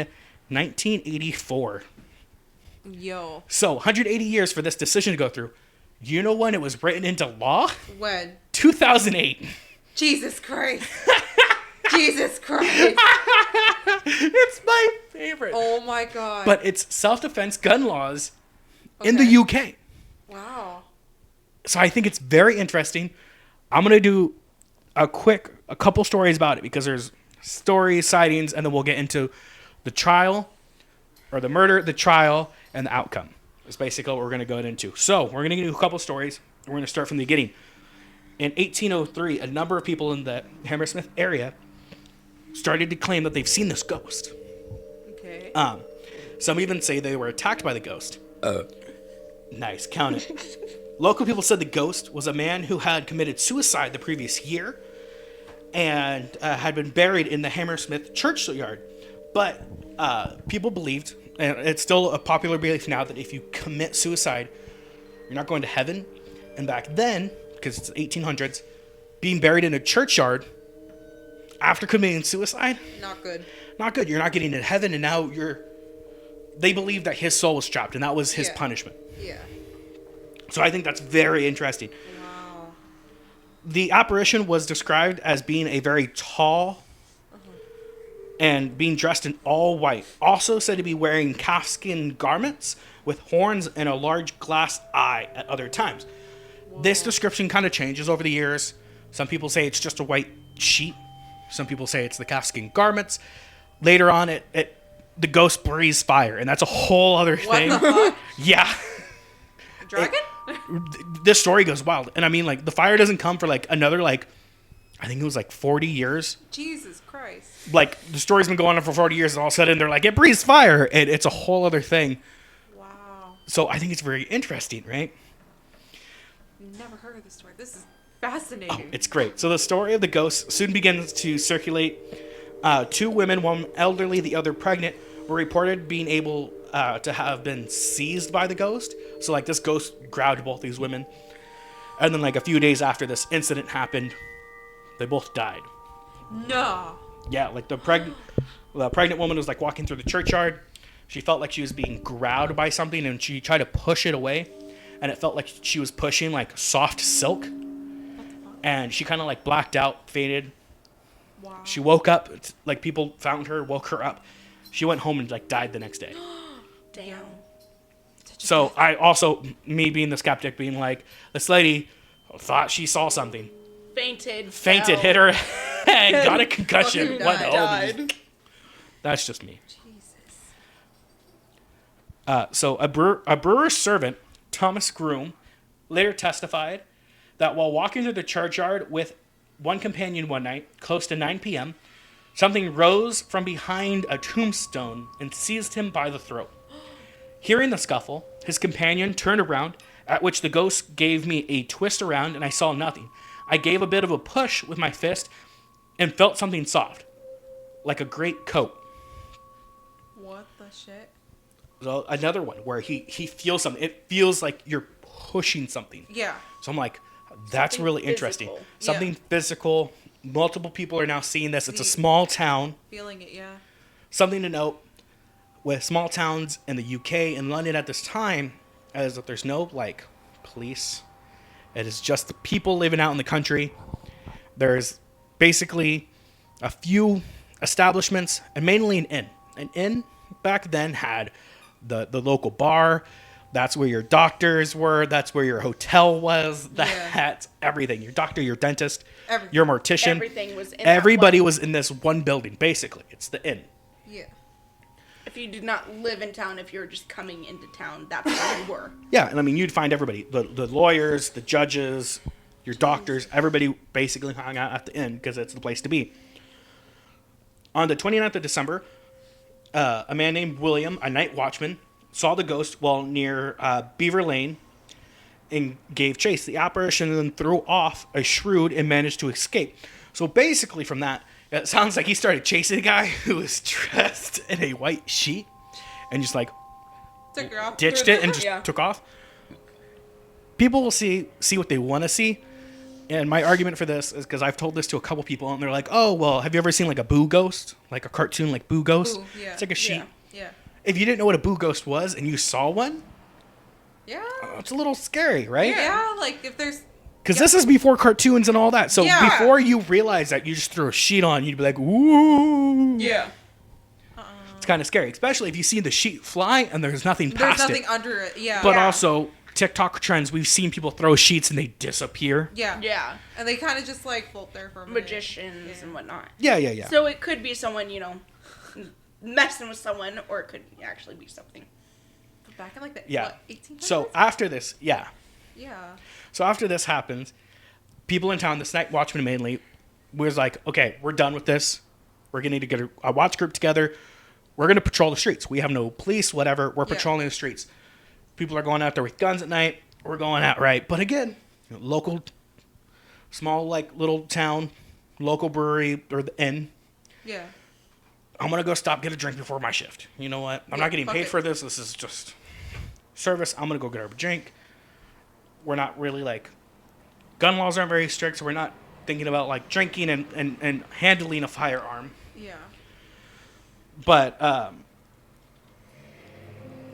1984. Yo. So 180 years for this decision to go through. You know when it was written into law? When? 2008. Jesus Christ. Jesus Christ. It's my favorite. Oh my god. But it's self-defense gun laws in Okay. the UK. Wow. So I think it's very interesting. I'm going to do a couple stories about it because there's stories, sightings, and then we'll get into the trial or the murder, the trial, and the outcome. That's basically what we're going to go into. So we're going to do a couple stories. We're going to start from the beginning. In 1803, a number of people in the Hammersmith area started to claim that they've seen this ghost. Okay. Some even say they were attacked by the ghost. Nice, count it. Local people said the ghost was a man who had committed suicide the previous year, and had been buried in the Hammersmith churchyard. But people believed, and it's still a popular belief now, that if you commit suicide, you're not going to heaven. And back then, because it's the 1800s, being buried in a churchyard after committing suicide, Not good. not good. You're not getting to heaven, and now they believed that his soul was trapped, and that was his Yeah. punishment. Yeah. So I think that's very interesting. Wow. The apparition was described as being a very tall and being dressed in all white. Also said to be wearing calfskin garments with horns and a large glass eye at other times. This description kind of changes over the years. Some people say it's just a white sheet. Some people say it's the calfskin garments. Later on, the ghost breathes fire, and that's a whole other thing. What the fuck? Yeah. Dragon? This story goes wild. And I mean, like, the fire doesn't come for, like, another, like, I think it was, like, 40 years. Jesus Christ. Like, the story's been going on for 40 years, and all of a sudden they're like, it breathes fire, and it's a whole other thing. Wow. So I think it's very interesting, right? Never heard of this story. This is fascinating. It's great. So the story of the ghost soon begins to circulate. Two women, one elderly, the other pregnant, were reported being able to have been seized by the ghost. So, like, this ghost grabbed both these women. And then, like, a few days after this incident happened, they both died. No. Yeah, like, the pregnant woman was, like, walking through the churchyard. She felt like she was being grabbed by something, and she tried to push it away. And it felt like she was pushing, like, soft silk. And she kind of, like, blacked out, faded. Wow. She woke up, like, people found her, woke her up. She went home and, like, died the next day. Damn. So I also, me being the skeptic, being like, this lady thought she saw something. Fainted. Fainted, fell. hit her head, got a concussion. Fucking What the hell? died. That's just me. Jesus. So a brewer's servant, Thomas Groom, later testified that while walking through the churchyard with one companion one night, close to 9 p.m., something rose from behind a tombstone and seized him by the throat. Hearing the scuffle, his companion turned around, at which the ghost gave me a twist around and I saw nothing. I gave a bit of a push with my fist and felt something soft, like a great coat. What the shit? So another one where he feels something. It feels like you're pushing something. Yeah. So I'm like, that's Something really interesting. physical. Something Yeah. physical. Multiple people are now seeing this. It's a small town. Feeling it, yeah. Something to note with small towns in the UK and London at this time is that there's no, like, police. It is just the people living out in the country. There's basically a few establishments and mainly an inn. An inn back then had the local bar. That's where your doctors were. That's where your hotel was. Yeah. That's everything. Your doctor, your dentist, Everything. your mortician. Everything was in that Everybody one- was in this one building, basically. It's the inn. Yeah. If you did not live in town, if you were just coming into town, that's where you were. Yeah, and I mean, you'd find everybody. The lawyers, the judges, your doctors, everybody basically hung out at the inn because it's the place to be. On the 29th of December, a man named William, a night watchman, saw the ghost while near Beaver Lane and gave chase. The apparition then threw off a shroud and managed to escape. So basically from that, it sounds like he started chasing a guy who was dressed in a white sheet and just, like, Took her off. ditched it and just Yeah. took off. People will see what they want to see. And my argument for this is because I've told this to a couple people and they're like, oh, well, have you ever seen, like, a Boo Ghost? Like a cartoon like Boo Ghost? Boo, yeah. It's like a sheet. Yeah. Yeah. If you didn't know what a Boo Ghost was and you saw one, Yeah. it's a little scary, right? Yeah, like if there's Because this is before cartoons and all that. So Yeah. before you realize that, you just throw a sheet on, you'd be like, ooh. Yeah. It's kind of scary, especially if you see the sheet fly and there's nothing there's past nothing it. under it. Yeah. But Yeah. also, TikTok trends, we've seen people throw sheets and they disappear. yeah. Yeah. And they kind of just like float there for a minute. Magicians Yeah. and whatnot. Yeah. So it could be someone, messing with someone, or it could actually be something. But back in like the Yeah. what, 1800s? So after this, yeah. yeah. So after this happens, people in town, this night watchman mainly, was like, okay, we're done with this. We're going to get a watch group together. We're going to patrol the streets. We have no police, whatever. We're Yeah. patrolling the streets. People are going out there with guns at night. We're going out right. But again, local, small, like, little town, local brewery or the inn. Yeah. I'm going to go stop, get a drink before my shift. You know what? I'm not getting paid for this. This is just service. I'm going to go get a drink. We're not really like, gun laws aren't very strict, so we're not thinking about like drinking and handling a firearm. Yeah. But,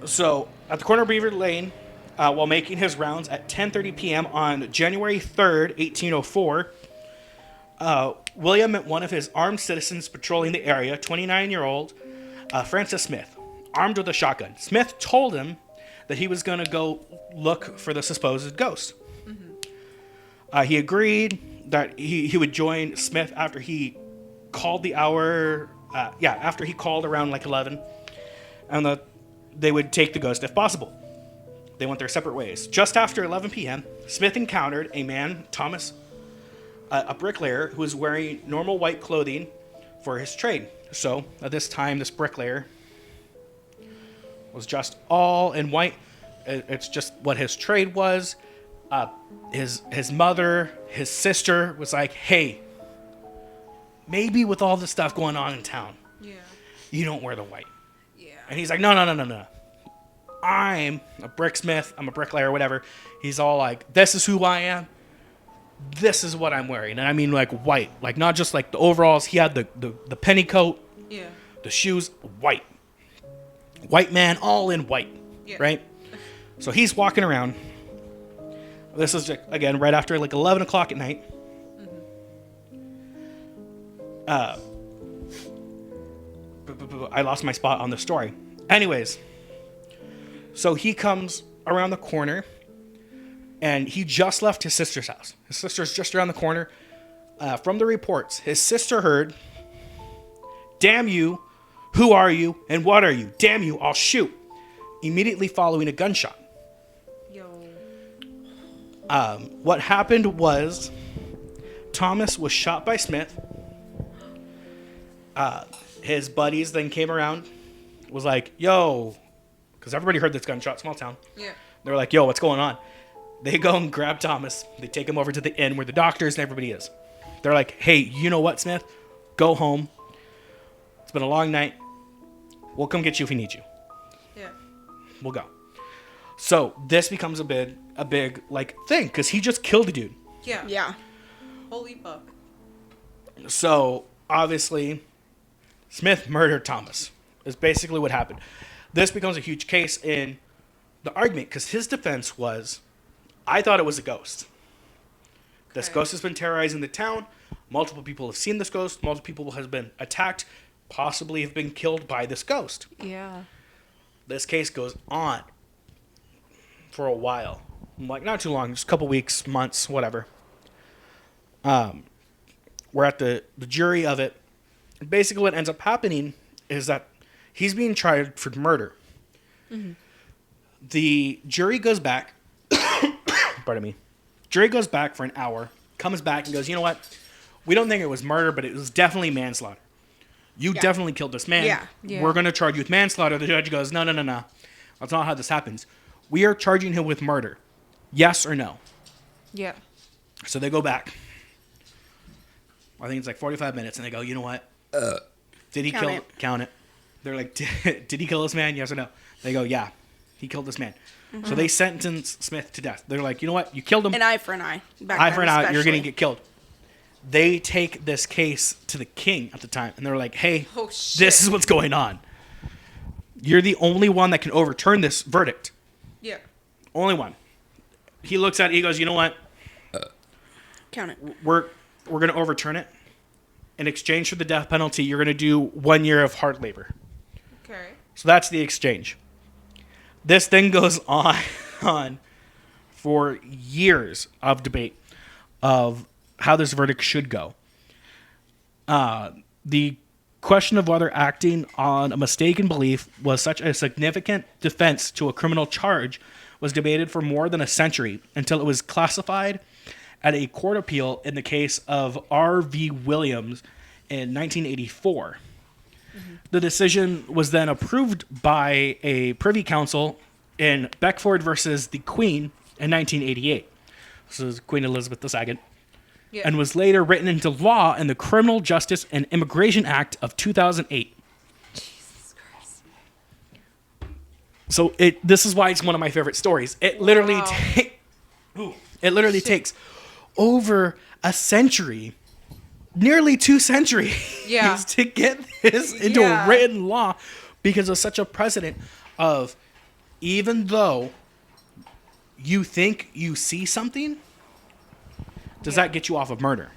so at the corner of Beaver Lane, while making his rounds at 10:30 p.m. on January 3rd, 1804, William met one of his armed citizens patrolling the area, 29-year-old Francis Smith, armed with a shotgun. Smith told him that he was going to go look for the supposed ghost. Mm-hmm. He agreed that he would join Smith after he called the hour, after he called around like 11, and that they would take the ghost if possible. They went their separate ways. Just after 11 p.m., Smith encountered a man, Thomas, a bricklayer, who was wearing normal white clothing for his trade. So at this time, this bricklayer was just all in white. It's just what his trade was. His mother, his sister was like, hey, maybe with all this stuff going on in town, you don't wear the white. Yeah. And he's like, no. I'm a bricksmith. I'm a bricklayer, whatever. He's all like, this is who I am. This is what I'm wearing. And I mean like white. Like not just like the overalls. He had the penny coat. Yeah. The shoes, white. White man, all in white. Yeah. Right? So he's walking around. This is, again, right after like 11 o'clock at night. I lost my spot on the story. Anyways. So he comes around the corner. And he just left his sister's house. His sister's just around the corner. From the reports, his sister heard, damn you, who are you, and what are you? Damn you, I'll shoot. Immediately following a gunshot. Yo. What happened was Thomas was shot by Smith. His buddies then came around, was like, yo, because everybody heard this gunshot, small town. Yeah. They were like, yo, what's going on? They go and grab Thomas. They take him over to the inn where the doctors and everybody is. They're like, hey, you know what, Smith? Go home. It's been a long night. We'll come get you if we need you. Yeah. We'll go. So this becomes a big like thing because he just killed a dude. Yeah. Yeah. Holy fuck. So obviously, Smith murdered Thomas. Is basically what happened. This becomes a huge case in the argument because his defense was, I thought it was a ghost. This ghost has been terrorizing the town. Multiple people have seen this ghost. Multiple people have been attacked, possibly have been killed by this ghost. Yeah. This case goes on for a while. Like, not too long, just a couple weeks, months, whatever. We're at the jury of it. Basically what ends up happening is that he's being tried for murder. Mm-hmm. The jury goes back. Pardon me. Jury goes back for an hour, comes back and goes, you know what? We don't think it was murder, but it was definitely manslaughter. You definitely killed this man. Yeah. We're going to charge you with manslaughter. The judge goes, no. That's not how this happens. We are charging him with murder. Yes or no? Yeah. So they go back. I think it's like 45 minutes, and they go, you know what? Did he Count it. They're like, did he kill this man? Yes or no? They go, yeah. He killed this man. Mm-hmm. So they sentence Smith to death. They're like, you know what? You killed him. An eye for an eye. Eye for an eye. You're going to get killed. They take this case to the king at the time. And they're like, hey, this is what's going on. You're the only one that can overturn this verdict. Yeah. Only one. He looks at it. He goes, you know what? Count it. We're going to overturn it. In exchange for the death penalty, you're going to do 1 year of hard labor. Okay. So that's the exchange. This thing goes on for years of debate of how this verdict should go. The question of whether acting on a mistaken belief was such a significant defense to a criminal charge was debated for more than a century until it was classified at a court appeal in the case of R.V. Williams in 1984. Mm-hmm. The decision was then approved by a privy council in Beckford versus the Queen in 1988. This is Queen Elizabeth II. and was later written into law in the Criminal Justice and Immigration Act of 2008. Jesus Christ. So this is why it's one of my favorite stories. It literally Wow. takes over a century, nearly 2 centuries, Yeah. to get this into Yeah. a written law because of such a precedent of, even though you think you see something, does that get you off of murder?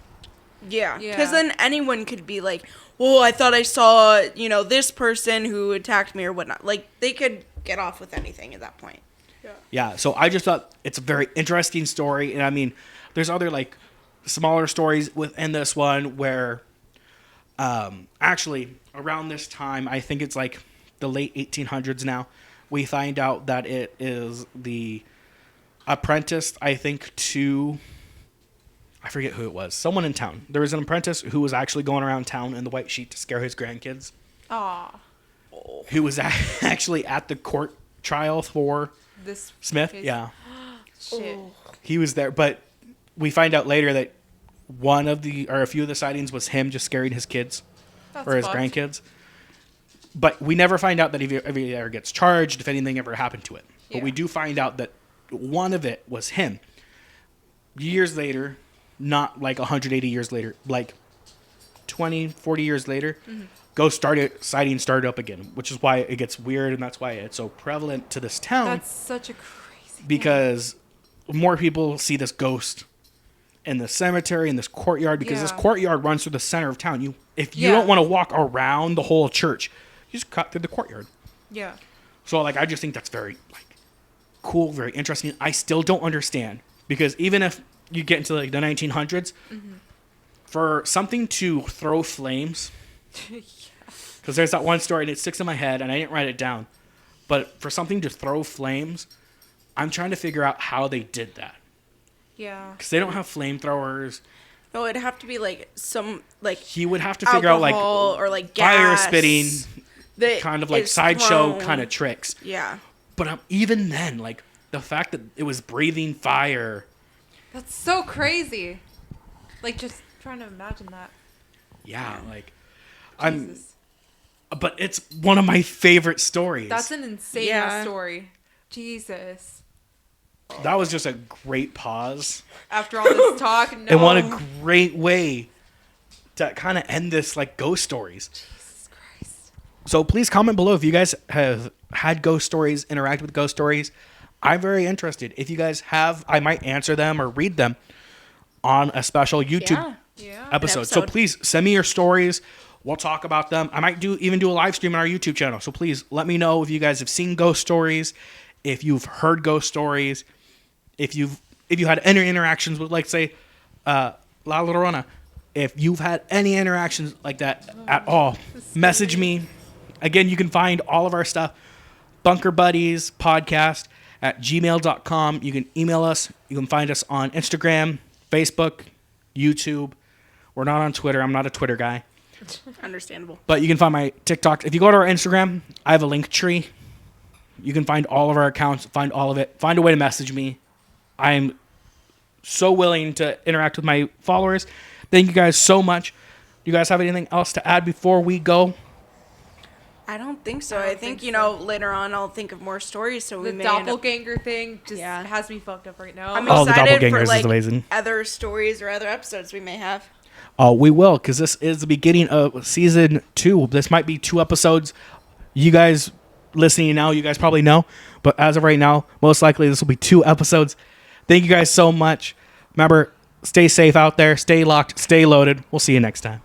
Yeah, Yeah. because then anyone could be like, well, I thought I saw, this person who attacked me or whatnot. Like, they could get off with anything at that point. Yeah, so I just thought it's a very interesting story. And I mean, there's other like smaller stories within this one where actually around this time, I think it's like the late 1800s now, we find out that it is the apprentice, I think, to, I forget who it was, someone in town. There was an apprentice who was actually going around town in the white sheet to scare his grandkids. Aw. Who was actually at the court trial for This Smith. case? Yeah. Shit. He was there, but we find out later that a few of the sightings was him just scaring his kids That's or his fucked. grandkids. But we never find out that if he ever gets charged, if anything ever happened to it. But Yeah. we do find out that one of it was him. Years later, not like 180 years later, like 20, 40 years later, ghost sightings started up again, which is why it gets weird, and that's why it's so prevalent to this town. That's such a crazy Because more people see this ghost in the cemetery, in this courtyard, because this Yeah. courtyard runs through the center of town. If you Yeah. don't want to walk around the whole church, you just cut through the courtyard. Yeah. So like, I just think that's very like cool, very interesting. I still don't understand, because even if you get into like the 1900s, for something to throw flames, because there's that one story and it sticks in my head and I didn't write it down, but for something to throw flames, I'm trying to figure out how they did that. Yeah. Because they don't have flamethrowers. No, it'd have to be like some like He would have to figure out like alcohol or like fire gas spitting, that kind of like is sideshow thrown. kind of tricks. Yeah. But even then, like the fact that it was breathing fire. That's so crazy. Like, just trying to imagine that. Yeah, like Jesus. but it's one of my favorite stories. That's an insane Yeah. story. Jesus. That was just a great pause. After all this talk, no. And what a great way to kind of end this like ghost stories. Jesus Christ. So please comment below if you guys have had ghost stories, interacted with ghost stories. I'm very interested. If you guys have, I might answer them or read them on a special YouTube Yeah. episode. So episode. please send me your stories. We'll talk about them. I might even do a live stream on our YouTube channel. So please let me know if you guys have seen ghost stories, if you've heard ghost stories, if you had any interactions with, like, say, La Llorona. If you've had any interactions like that at all, message me. Again, you can find all of our stuff, Bunker Buddies Podcast at gmail.com. You can email us. You can find us on Instagram, Facebook, YouTube. We're not on Twitter. I'm not a Twitter guy. Understandable. But you can find my TikTok. If you go to our Instagram, I have a link tree. You can find all of our accounts, find all of it. Find a way to message me. I'm so willing to interact with my followers. Thank you guys so much. Do you guys have anything else to add before we go? I don't think so. I I don't think, think so. later on I'll think of more stories. So we The may end up. doppelganger thing just Yeah. has me fucked up right now. I'm Oh, the excited doppelgangers for is like amazing. other stories or other episodes we may have. We will, because this is the beginning of season 2. This might be 2 episodes. You guys listening now, you guys probably know. But as of right now, most likely this will be 2 episodes. Thank you guys so much. Remember, stay safe out there. Stay locked. Stay loaded. We'll see you next time.